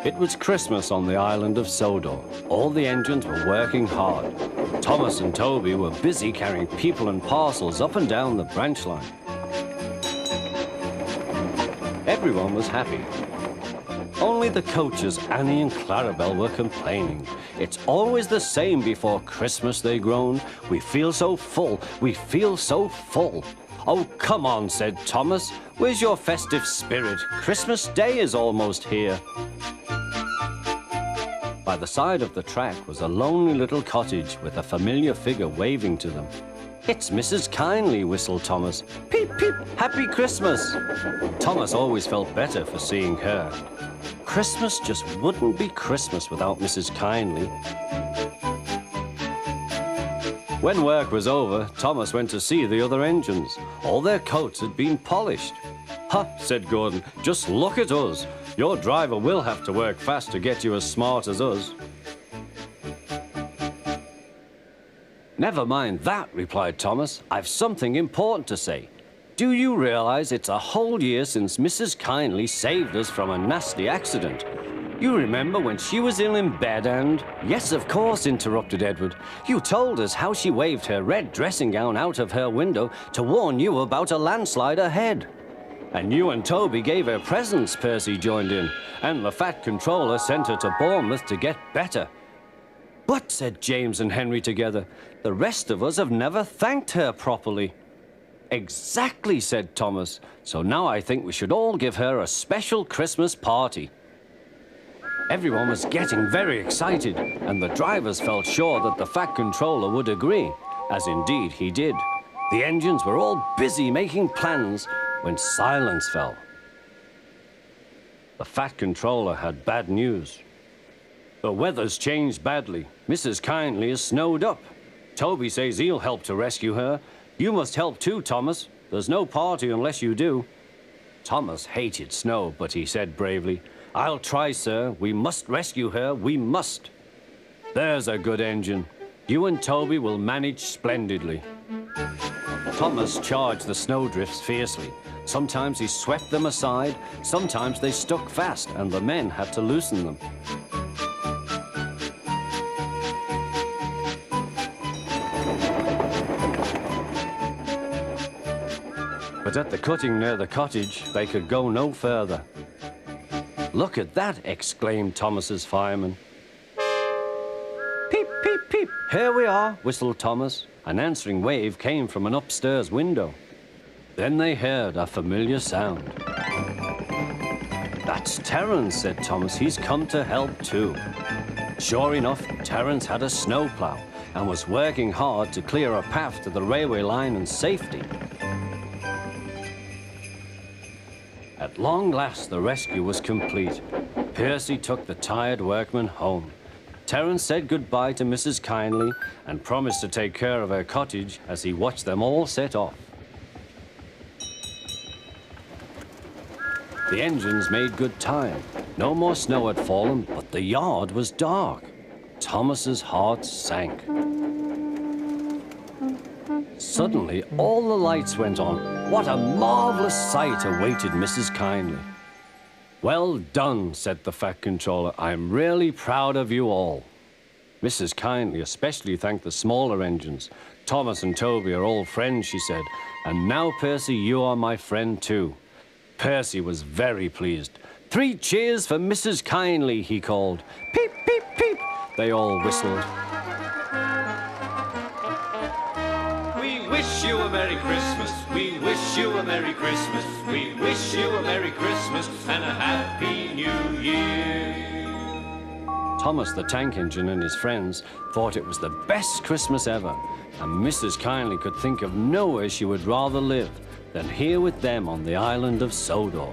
It was Christmas on the island of Sodor. All the engines were working hard. Thomas and Toby were busy carrying people and parcels up and down the branch line. Everyone was happy. Only the coaches, Annie and Clarabelle, were complaining. It's always the same before Christmas, they groaned. We feel so full, we feel so full. Oh, come on, said Thomas. Where's your festive spirit? Christmas Day is almost here. By the side of the track was a lonely little cottage with a familiar figure waving to them. It's Mrs. Kindly, whistled Thomas. Peep, peep, Happy Christmas! Thomas always felt better for seeing her. Christmas just wouldn't be Christmas without Mrs. Kindly. When work was over, Thomas went to see the other engines. All their coats had been polished. Ha, said Gordon, just look at us. Your driver will have to work fast to get you as smart as us. Never mind that, replied Thomas. I've something important to say. Do you realize it's a whole year since Mrs. Kindly saved us from a nasty accident? You remember when she was ill in bed and... Yes, of course, interrupted Edward. You told us how she waved her red dressing gown out of her window to warn you about a landslide ahead. And you and Toby gave her presents, Percy joined in. And the fat controller sent her to Bournemouth to get better. But, said James and Henry together, the rest of us have never thanked her properly. Exactly, said Thomas. So now I think we should all give her a special Christmas party. Everyone was getting very excited, and the drivers felt sure that the fat controller would agree, as indeed he did. The engines were all busy making plans when silence fell. The fat controller had bad news. The weather's changed badly. Mrs. Kindly is snowed up. Toby says he'll help to rescue her. You must help too, Thomas. There's no party unless you do. Thomas hated snow, but he said bravely, I'll try, sir. We must rescue her. We must. There's a good engine. You and Toby will manage splendidly. Thomas charged the snowdrifts fiercely. Sometimes he swept them aside, sometimes they stuck fast, and the men had to loosen them. But at the cutting near the cottage, they could go no further. Look at that, exclaimed Thomas's fireman. Peep, peep, peep, here we are, whistled Thomas. An answering wave came from an upstairs window. Then they heard a familiar sound. That's Terence, said Thomas. He's come to help too. Sure enough, Terence had a snowplow and was working hard to clear a path to the railway line in safety. At long last, the rescue was complete. Percy took the tired workmen home. Terence said goodbye to Mrs. Kindly and promised to take care of her cottage as he watched them all set off. The engines made good time. No more snow had fallen, but the yard was dark. Thomas's heart sank. Suddenly, all the lights went on. What a marvelous sight awaited Mrs. Kindly. Well done, said the fat controller. I'm really proud of you all. Mrs. Kindly especially thanked the smaller engines. Thomas and Toby are all friends, she said. And now, Percy, you are my friend too. Percy was very pleased. 3 cheers for Mrs. Kindly, he called. Peep, peep, peep, they all whistled. We wish you a Merry Christmas. We wish you a Merry Christmas. We wish you a Merry Christmas and a Happy New Year. Thomas the tank engine and his friends thought it was the best Christmas ever, and Mrs. Kindly could think of nowhere she would rather live than here with them on the island of Sodor.